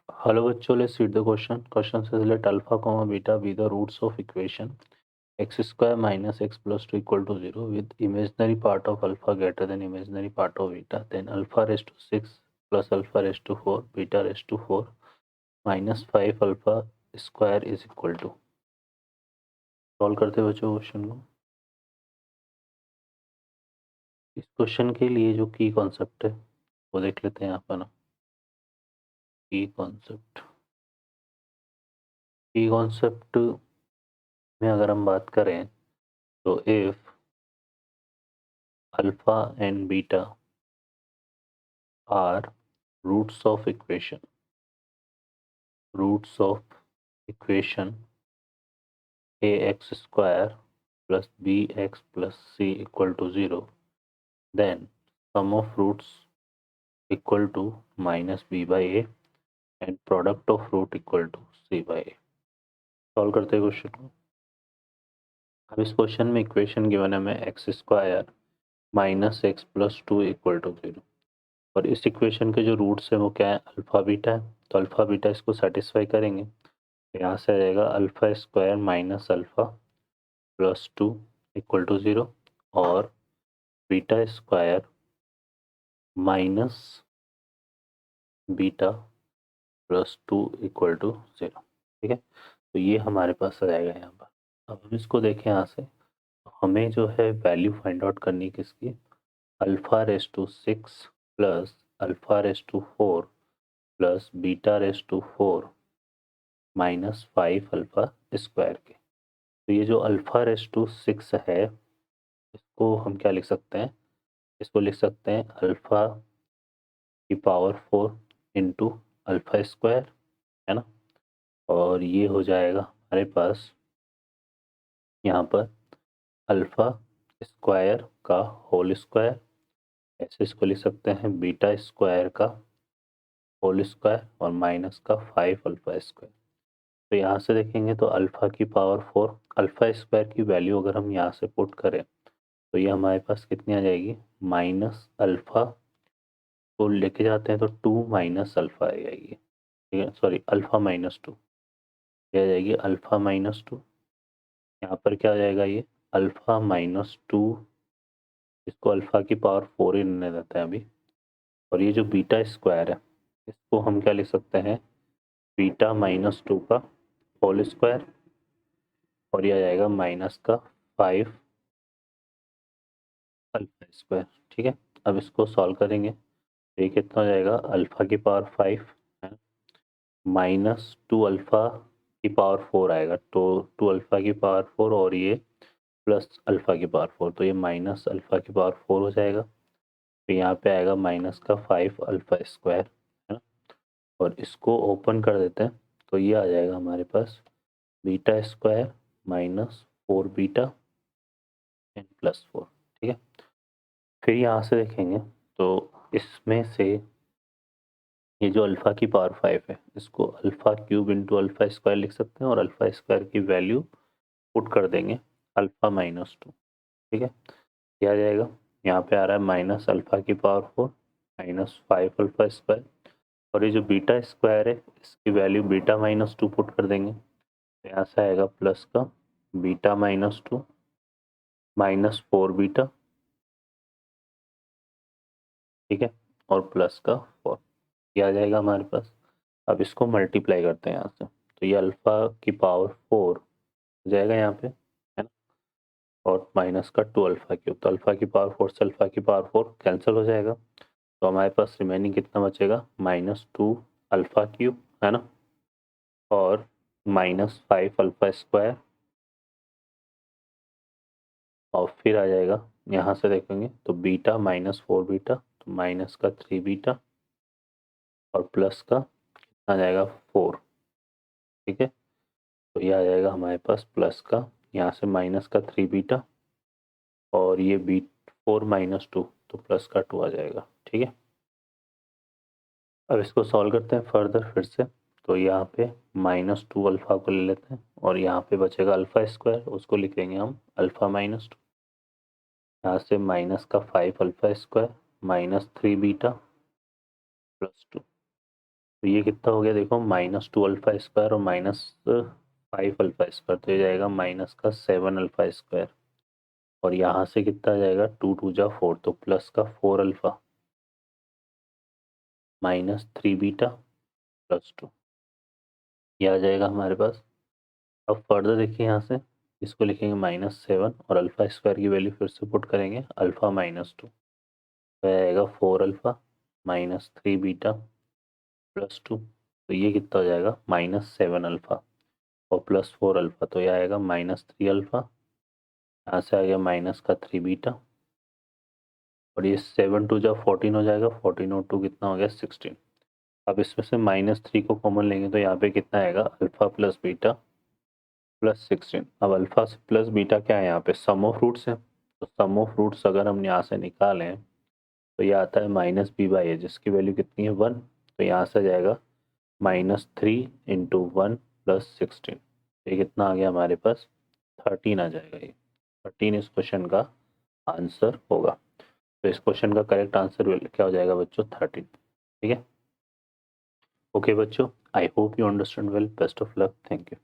Hello बच्चों, let's read the question. Question says let alpha comma beta be the roots of equation x square minus x plus 2 equal to 0 with imaginary part of alpha greater than imaginary part of beta. Then alpha raised to 6 plus alpha raised to 4 beta raised to 4 minus 5 alpha square is equal to. Solve करते हैं बच्चों question को. इस question के लिए जो की concept है वो देख लेते हैं यहाँ पर ना. की कॉन्सेप्ट में अगर हम बात करें तो if alpha and beta are roots of equation ax square plus bx plus c equal to 0, then sum of roots equal to minus b by a and product of root equal to c by a. Solve करते हैं question को. अब इस question में equation given है हमें x square minus x plus 2 equal to 0 और इस इक्वेशन के जो रूट्स हैं वो क्या है, अल्फा बीटा है. तो अल्फा बीटा इसको सेटिस्फाई करेंगे. यहाँ से आ जाएगा alpha square minus alpha plus 2 equal to 0 और beta square minus beta plus 2 equal to 0. ठीक है, तो ये हमारे पास आ जाएगा यहाँ पर. अब हम इसको देखें यहाँ से, हमें जो है वैल्यू फाइंड आउट करनी किसकी, alpha raise to 6 plus alpha raise to 4 plus beta raise to 4 minus 5 alpha square के. तो ये जो अल्फा रेस टू 6 है इसको हम क्या लिख सकते हैं, इसको लिख सकते हैं अल्फा की पावर 4 इंटू अल्फा स्क्वायर, है ना. और ये हो जाएगा हमारे पास यहाँ पर अल्फा स्क्वायर का होल स्क्वायर, ऐसे इसको लिख सकते हैं बीटा स्क्वायर का होल स्क्वायर और माइनस का 5 अल्फा स्क्वायर. तो यहाँ से देखेंगे तो अल्फा की पावर 4 अल्फा स्क्वायर की वैल्यू अगर हम यहाँ से पुट करें तो ये हमारे पास कितनी आ जाएगी, माइनस अल्फा को लेके जाते हैं तो 2 माइनस अल्फा आ जाएगी. ठीक है, सॉरी अल्फा माइनस 2 ये आ जाएगी अल्फा माइनस 2. यहाँ पर क्या आ जाएगा, ये अल्फा माइनस 2, इसको अल्फा की पावर 4 ही लेने देते हैं अभी. और ये जो बीटा स्क्वायर है इसको हम क्या लिख सकते हैं, बीटा माइनस 2 का होल स्क्वायर और ये आ जाएगा माइनस का 5 अल्फा स्क्वायर. ठीक है, अब इसको सॉल्व करेंगे तो ये कितना हो जाएगा, अल्फा की पावर 5 है माइनस 2 अल्फा की पावर 4 आएगा, तो 2 अल्फा की पावर 4 और ये प्लस अल्फा की पावर 4, तो ये माइनस अल्फा की पावर 4 हो जाएगा. तो यहाँ पे आएगा माइनस का 5 अल्फा स्क्वायर, है ना. और इसको ओपन कर देते हैं तो ये आ जाएगा हमारे पास beta square minus 4 beta and plus 4. ठीक है, फिर यहाँ से देखेंगे तो इसमें से ये जो अल्फा की पावर 5 है इसको alpha cube into alpha square लिख सकते हैं और अल्फा स्क्वायर की वैल्यू पुट कर देंगे अल्फा माइनस 2. ठीक है, क्या आ जाएगा, यहाँ पे आ रहा है माइनस अल्फा की पावर 4 माइनस 5 अल्फा स्क्वायर और ये जो बीटा स्क्वायर है इसकी वैल्यू बीटा माइनस 2 पुट कर देंगे. तो यहाँ से आएगा प्लस का बीटा माइनस 2 माइनस 4 बीटा, ठीक है, और प्लस का 4, ये आ जाएगा हमारे पास. अब इसको मल्टीप्लाई करते हैं यहाँ से तो ये अल्फा की पावर 4 हो जाएगा यहाँ पे, है ना, और माइनस का 2 अल्फा क्यूब, तो अल्फा की पावर 4 से अल्फा की पावर 4 कैंसिल हो जाएगा. तो हमारे पास रिमेनिंग कितना बचेगा, माइनस 2 अल्फा क्यूब, है ना, और माइनस 5 अल्फा स्क्वायर और फिर आ जाएगा यहाँ से देखेंगे तो बीटा माइनस 4 बीटा तो माइनस का 3 बीटा और प्लस का आ जाएगा 4. ठीक है, तो ये आ जाएगा हमारे पास प्लस का, यहाँ से माइनस का 3 बीटा और ये बी 4 माइनस 2 तो प्लस का 2 आ जाएगा. ठीक है, अब इसको सॉल्व करते हैं फर्दर फिर से. तो यहाँ पे माइनस 2 अल्फा को ले लेते हैं और यहाँ पे बचेगा अल्फा स्क्वायर, उसको लिख लेंगे हम अल्फा माइनस 2. यहाँ से माइनस का 5 alpha square minus 3 beta plus 2. तो ये कितना हो गया देखो, -2 अल्फा स्क्वायर और -5 अल्फा स्क्वायर, तो ये जाएगा माइनस का 7 अल्फा स्क्वायर। और यहाँ से कितना आ जाएगा, 2 2 जा 4, तो प्लस का 4 अल्फा -3 बीटा +2, ये आ जाएगा हमारे पास। अब फर्दर देखिए यहाँ से, इसको लिखेंगे -7 और अल्फा स्क्वायर की वैल्यू फिर से पुट करेंगे, अल्फा -2, तो आएगा 4 अल्फा -3 बीटा +2, तो ये कितना हो जाएगा, -7 अल्फा और +4 अल्फा, तो ये आएगा -3 अल्फा, यहाँ से आ गया माइनस का 3 बीटा, और ये 7 2 जा 14 हो जाएगा, 14 और 2 कितना हो गया 16। अब इसमें से -3 को कॉमन लेंगे तो यहाँ पे कितना आएगा, अल्फा प्लस बीटा प्लस 16। अब अल्फा प्लस बीटा क्या है, यहाँ पे सम ऑफ रूट्स है, तो सम ऑफ रूट्स अगर हम यहाँ से निकालें तो ये आता है -b/a, जिसकी वैल्यू कितनी है 1, तो यहाँ से आ जाएगा -3 × 1 + 16, ये कितना आ गया हमारे पास 13 आ जाएगा। ये 13 इस क्वेश्चन का आंसर होगा। तो इस क्वेश्चन का करेक्ट आंसर क्या हो जाएगा बच्चों, 13। ठीक है, ओके बच्चों, I hope you understand well, best of luck, thank you.